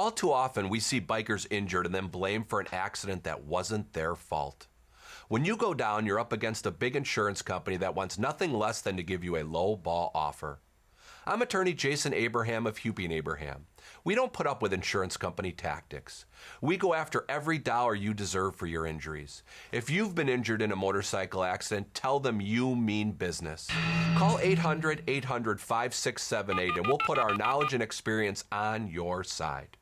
All too often, we see bikers injured and then blamed for an accident that wasn't their fault. When you go down, you're up against a big insurance company that wants nothing less than to give you a low ball offer. I'm attorney Jason Abraham of Hupy and Abraham. We don't put up with insurance company tactics. We go after every dollar you deserve for your injuries. If you've been injured in a motorcycle accident, tell them you mean business. Call 800-800-5678 and we'll put our knowledge and experience on your side.